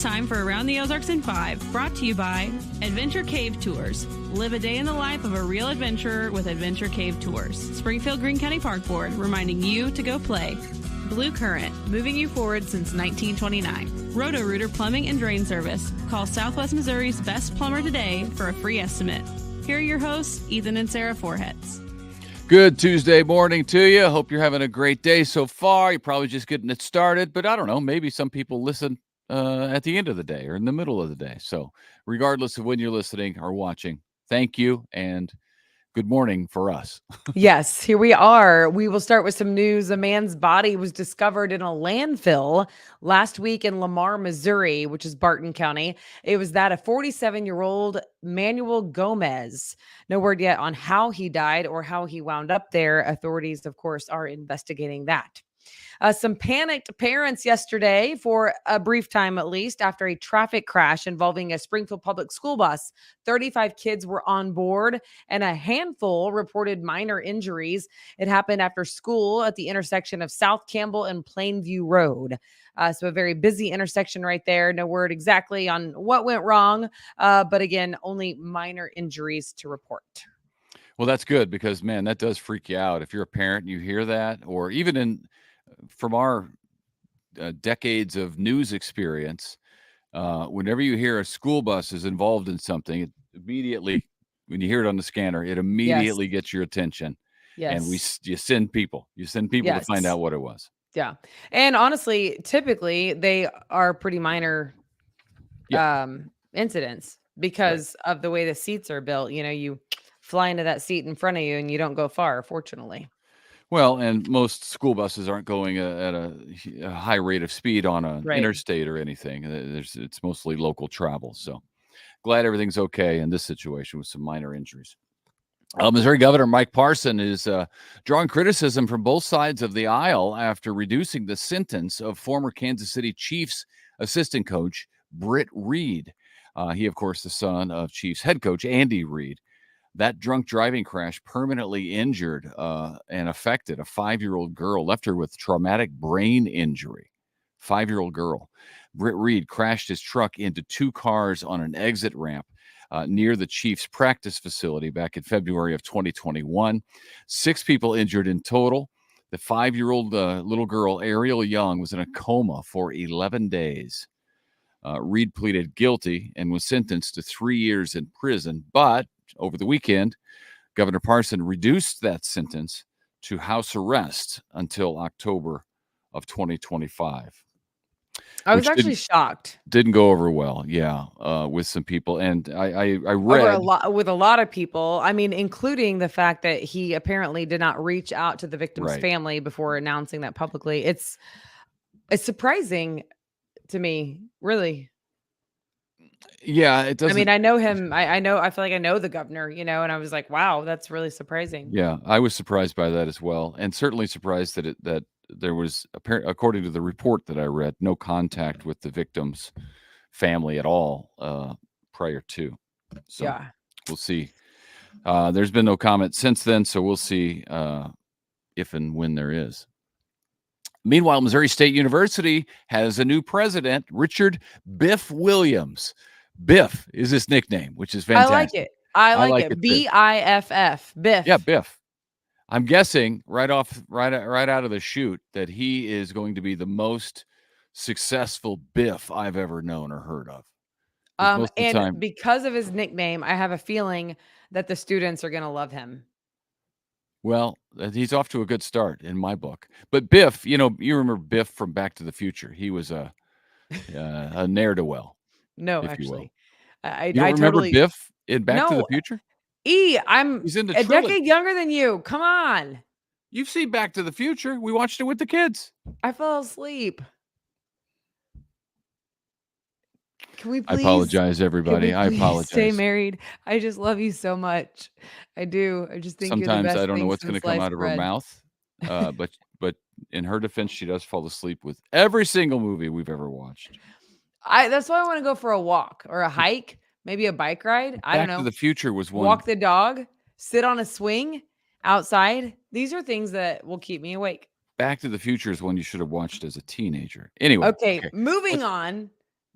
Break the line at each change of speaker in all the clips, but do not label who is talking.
Time for Around the Ozarks in 5, brought to you by Adventure Cave Tours. Live a day in the life of a real adventurer with Adventure Cave Tours. Springfield Greene County Park Board, reminding you to go play. Blue Current, moving you forward since 1929. Roto-Rooter Plumbing and Drain Service. Call Southwest Missouri's best plumber today for a free estimate. Here are your hosts, Ethan and Sarah Foreheads.
Good Tuesday morning to you. Hope you're having a great day so far. You're probably just getting it started, but I don't know, maybe some people listen at the end of the day or in the middle of the day. So regardless of when you're listening or watching, thank you and good morning for us.
Yes, here we are. We will start with some news. A man's body was discovered in a landfill last week in Lamar, Missouri, which is Barton County. It was that of 47-year-old Manuel Gomez. No word yet on how he died or how he wound up there. Authorities, of course, are investigating that. Some panicked parents yesterday, for a brief time at least, after a traffic crash involving a Springfield public school bus. 35 kids were on board and a handful reported minor injuries. It happened after school at the intersection of South Campbell and Plainview Road. So a very busy intersection right there. No word exactly on what went wrong, but again, only minor injuries to report.
Well, that's good because, man, that does freak you out. If you're a parent and you hear that, or even from our decades of news experience, whenever you hear a school bus is involved in something, it immediately, when you hear it on the scanner, it immediately gets your attention.
Yes.
And you send people to find out what it was.
Yeah. And honestly, typically they are pretty minor incidents because of the way the seats are built. You know, you fly into that seat in front of you and you don't go far, fortunately.
Well, and most school buses aren't going at a high rate of speed on an interstate or anything. It's mostly local travel. So glad everything's okay in this situation with some minor injuries. Missouri Governor Mike Parson is drawing criticism from both sides of the aisle after reducing the sentence of former Kansas City Chiefs assistant coach Britt Reed. He, of course, the son of Chiefs head coach Andy Reid. That drunk driving crash permanently injured and affected a 5-year-old girl, left her with traumatic brain injury. 5-year-old girl. Britt Reed crashed his truck into 2 cars on an exit ramp near the Chiefs practice facility back in February of 2021. 6 people injured in total. The 5-year-old little girl, Ariel Young, was in a coma for 11 days. Reed pleaded guilty and was sentenced to 3 years in prison, but over the weekend, Governor Parson reduced that sentence to house arrest until October of 2025.
I was actually shocked.
Didn't go over well, with some people. And I read
with a lot of people, I mean, including the fact that he apparently did not reach out to the victim's family before announcing that publicly. It's surprising to me, really.
Yeah, it doesn't.
I mean, I know him. I feel like I know the governor, and I was like, wow, that's really surprising.
Yeah, I was surprised by that as well. And certainly surprised that there was, according to the report that I read, no contact with the victim's family at all prior to. So yeah, we'll see. There's been no comment since then, so we'll see if and when there is. Meanwhile, Missouri State University has a new president, Richard Biff Williams. Biff is his nickname, which is fantastic.
I like it. B-I-F-F. Biff.
Yeah, Biff. I'm guessing right out of the chute that he is going to be the most successful Biff I've ever known or heard of.
Because of his nickname, I have a feeling that the students are going to love him.
Well, he's off to a good start in my book. But Biff, you remember Biff from Back to the Future. He was a ne'er-do-well.
No, actually.
I remember Biff in Back to the Future?
He's in a decade younger than you. Come on.
You've seen Back to the Future. We watched it with the kids.
I fell asleep. Can we please?
I apologize, everybody. I apologize.
Stay married. I just love you so much. I do. I just think
sometimes
you're the best
I don't know what's going to come out of
bread.
her mouth. But in her defense, she does fall asleep with every single movie we've ever watched.
That's why I want to go for a walk or a hike, maybe a bike ride. I don't know.
Back to the Future was one.
Walk the dog, sit on a swing outside. These are things that will keep me awake.
Back to the Future is one you should have watched as a teenager. Anyway.
Okay. Moving on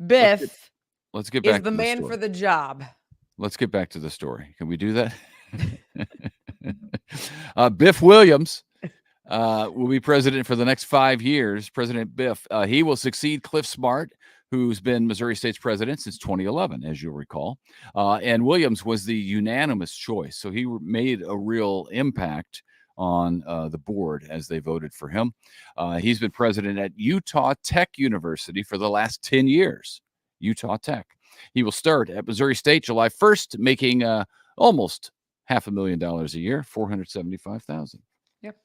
Biff
let's get back
is the
to the
man
story.
for the job.
Let's get back to the story. Can we do that? Biff Williams will be president for the next 5 years. President Biff. He will succeed Cliff Smart, who's been Missouri State's president since 2011, as you'll recall. And Williams was the unanimous choice. So he made a real impact on the board as they voted for him. He's been president at Utah Tech University for the last 10 years. Utah Tech. He will start at Missouri State July 1st, making almost $500,000 a year, $475,000.
Yep.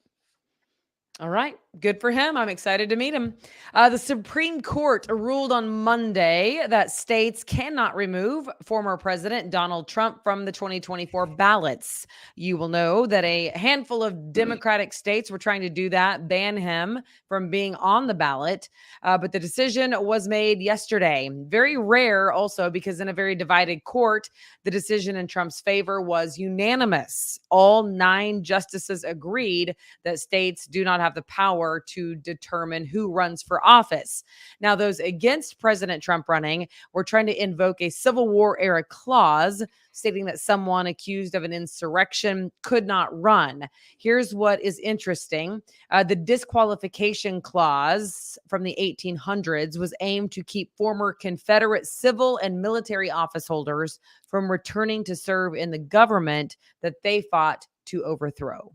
All right. Good for him. I'm excited to meet him. The Supreme Court ruled on Monday that states cannot remove former President Donald Trump from the 2024 ballots. You will know that a handful of Democratic states were trying to do that, ban him from being on the ballot. But the decision was made yesterday. Very rare also because in a very divided court, the decision in Trump's favor was unanimous. All 9 justices agreed that states do not have the power to determine who runs for office. Now, those against President Trump running were trying to invoke a Civil War era clause stating that someone accused of an insurrection could not run. Here's what is interesting. The disqualification clause from the 1800s was aimed to keep former Confederate civil and military office holders from returning to serve in the government that they fought to overthrow.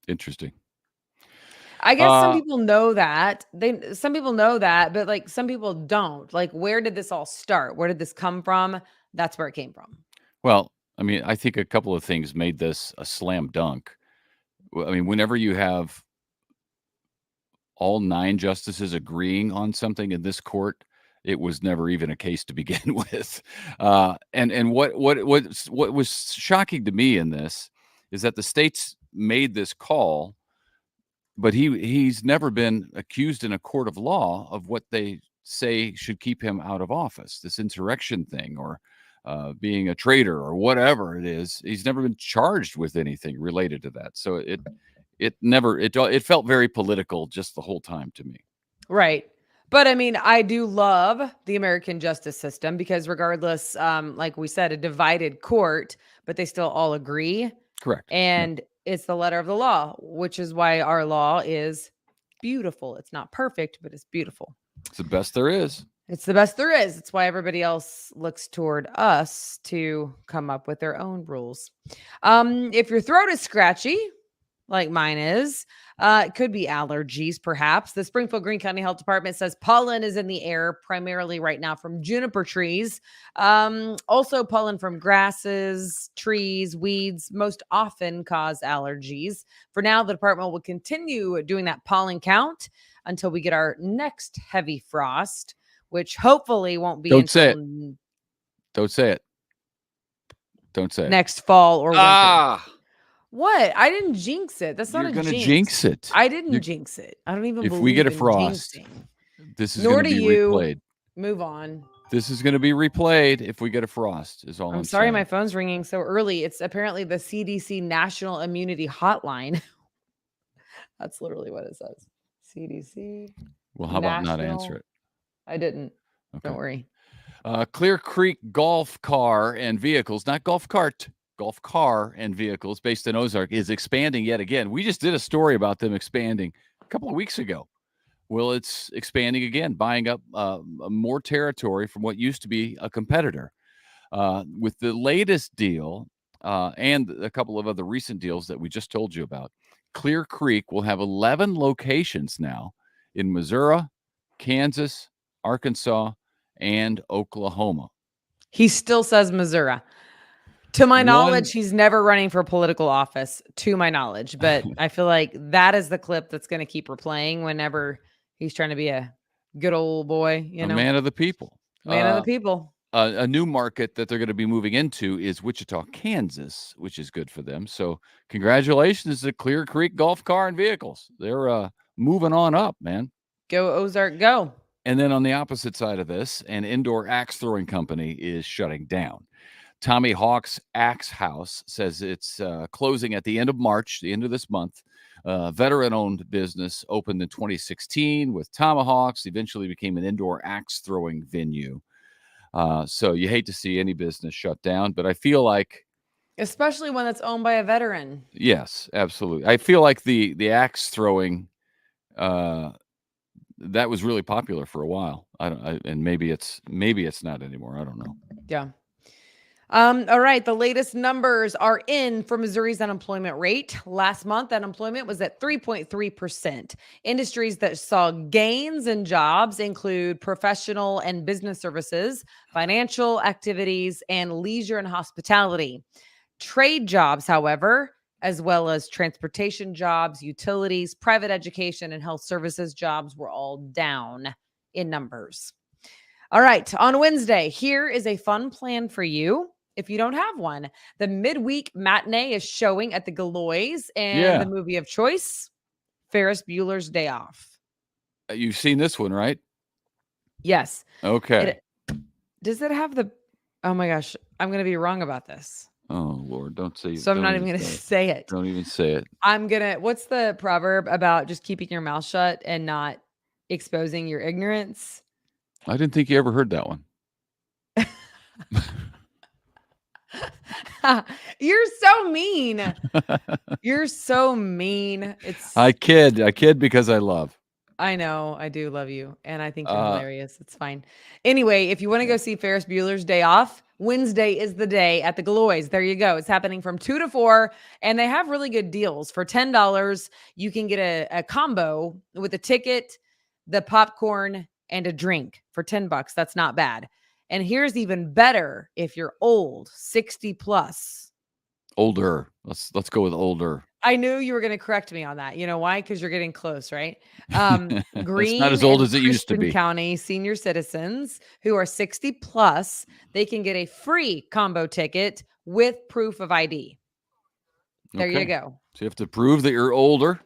Interesting.
I guess some people know that. Some people know that, but like some people don't. Like, where did this all start? Where did this come from? That's where it came from.
Well, I mean, I think a couple of things made this a slam dunk. I mean, whenever you have all 9 justices agreeing on something in this court, it was never even a case to begin with. And what was shocking to me in this is that the states made this call, but he's never been accused in a court of law of what they say should keep him out of office, this insurrection thing or being a traitor or whatever it is. He's never been charged with anything related to that. So it felt very political just the whole time to me.
Right. But I mean, I do love the American justice system because regardless, like we said, a divided court, but they still all agree.
Correct.
And it's the letter of the law, which is why our law is beautiful. It's not perfect, but it's beautiful.
It's the best there is.
It's the best there is. It's why everybody else looks toward us to come up with their own rules. If your throat is scratchy, like mine is, it could be allergies, perhaps. The Springfield Greene County Health Department says pollen is in the air primarily right now from juniper trees. Also pollen from grasses, trees, weeds most often cause allergies. For now, the department will continue doing that pollen count until we get our next heavy frost, which hopefully won't be
Don't say it. Don't say it. Don't say it.
Next fall or winter. What? I didn't jinx it. That's not a jinx.
You're going to jinx it.
I didn't jinx it. I don't even believe
if we get a
in
frost,
jinxing.
This is going to be replayed.
Move on.
This is going to be replayed if we get a frost, is all I'm
sorry
saying.
My phone's ringing so early. It's apparently the CDC National Immunity Hotline. That's literally what it says. CDC.
Well, how about not answer it?
I didn't.
Okay.
Don't worry.
Clear Creek Golf Car and Vehicles, not golf cart, golf car and vehicles based in Ozark is expanding yet again. We just did a story about them expanding a couple of weeks ago. Well, it's expanding again, buying up more territory from what used to be a competitor. With the latest deal and a couple of other recent deals that we just told you about, Clear Creek will have 11 locations now in Missouri, Kansas, Arkansas, and Oklahoma.
He still says Missouri. To my knowledge, he's never running for political office, to my knowledge. But I feel like that is the clip that's going to keep replaying whenever he's trying to be a good old boy, a
man of the people.
Man of the people.
A new market that they're going to be moving into is Wichita, Kansas, which is good for them. So congratulations to Clear Creek Golf Car and Vehicles. They're moving on up, man.
Go Ozark, go.
And then on the opposite side of this, an indoor axe throwing company is shutting down. Tommy Hawk's Axe House says it's closing at the end of March, the end of this month. Veteran-owned business, opened in 2016 with tomahawks, eventually became an indoor axe-throwing venue. So you hate to see any business shut down, but I feel like...
Especially one that's owned by a veteran.
Yes, absolutely. I feel like the axe-throwing, that was really popular for a while. And maybe it's not anymore. I don't know.
Yeah. All right. The latest numbers are in for Missouri's unemployment rate. Last month, unemployment was at 3.3%. Industries that saw gains in jobs include professional and business services, financial activities, and leisure and hospitality. Trade jobs, however, as well as transportation jobs, utilities, private education, and health services jobs were all down in numbers. All right. On Wednesday, here is a fun plan for you. If you don't have one, the midweek matinee is showing at the Galois, and the movie of choice, Ferris Bueller's Day Off.
You've seen this one, right?
Yes.
Okay.
Does it have the... Oh my gosh, I'm going to be wrong about this.
Oh Lord, don't say it.
So I'm not even going to say it.
Don't even say it.
What's the proverb about just keeping your mouth shut and not exposing your ignorance?
I didn't think you ever heard that one.
You're so mean. You're so mean.
I kid because I love.
I know. I do love you. And I think you're hilarious. It's fine. Anyway, if you want to go see Ferris Bueller's Day Off, Wednesday is the day at the Galois. There you go. It's happening from 2 to 4. And they have really good deals. For $10, you can get a combo with a ticket, the popcorn, and a drink for $10. That's not bad. And here's even better if you're old, 60 plus.
Older. Let's go with older.
I knew you were going to correct me on that. You know why? Because you're getting close, right? Green
it's not as old as it used to be.
County senior citizens who are 60 plus, they can get a free combo ticket with proof of ID. There you go.
So you have to prove that you're older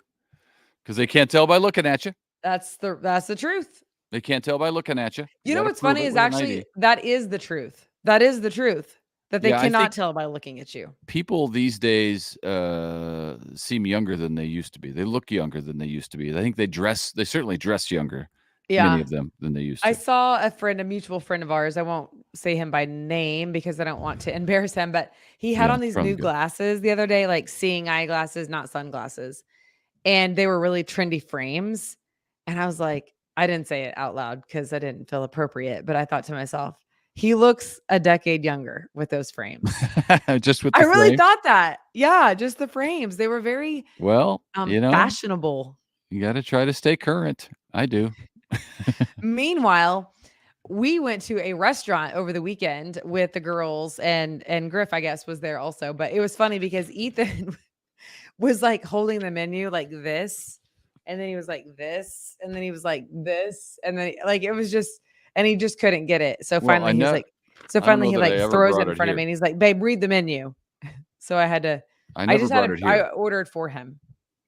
because they can't tell by looking at you.
That's the truth.
They can't tell by looking at you.
You know what's funny is actually that is the truth. That is the truth. That they cannot tell by looking at you.
People these days seem younger than they used to be. They look younger than they used to be. I think they certainly dress younger, many of them, than they used to.
I saw a mutual friend of ours. I won't say him by name because I don't want to embarrass him, but he had on these new glasses the other day, like seeing eyeglasses, not sunglasses. And they were really trendy frames. And I was like, I didn't say it out loud because I didn't feel appropriate, but I thought to myself, he looks a decade younger with those frames.
Just with the
I really thought that. Yeah, just the frames. They were very fashionable.
You got to try to stay current. I do.
Meanwhile, we went to a restaurant over the weekend with the girls, and Griff, I guess, was there also. But it was funny because Ethan was like holding the menu like this. And then he was like this, and then he was like this, and then like it was just, and he just couldn't get it. So finally he throws it in front of me, and he's like, "Babe, read the menu." So I had to. I ordered for him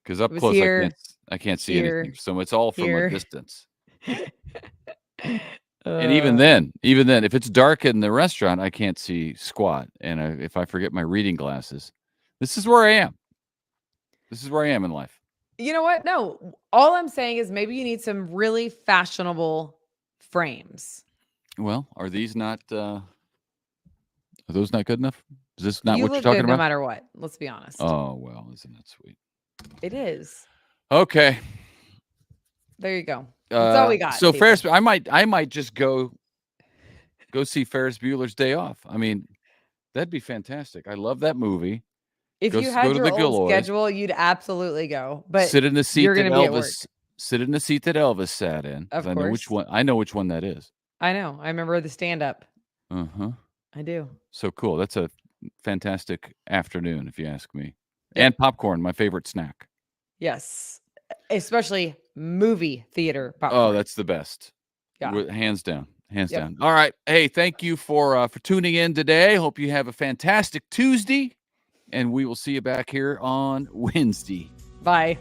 because up close I can't see anything. So it's all from a distance. And even then, if it's dark in the restaurant, I can't see squat. And if I forget my reading glasses, this is where I am. This is where I am in life.
You know what? No, all I'm saying is maybe you need some really fashionable frames.
Well, are those not good enough? Is this not what you're talking about?
No matter what. Let's be honest.
Oh, well, isn't that sweet?
It is.
Okay.
There you go. That's all we got.
So Ferris, I might just go see Ferris Bueller's Day Off. I mean, that'd be fantastic. I love that movie.
If you had your old schedule, you'd absolutely go. But
sit in the seat that Elvis. Sit in the seat that Elvis sat in.
Of course.
I know which one that is.
I know. I remember the stand-up.
Uh-huh.
I do.
So cool. That's a fantastic afternoon, if you ask me. Yep. And popcorn, my favorite snack.
Yes. Especially movie theater popcorn.
Oh, that's the best.
Yeah.
Hands down. Hands down. All right. Hey, thank you for tuning in today. Hope you have a fantastic Tuesday. And we will see you back here on Wednesday.
Bye.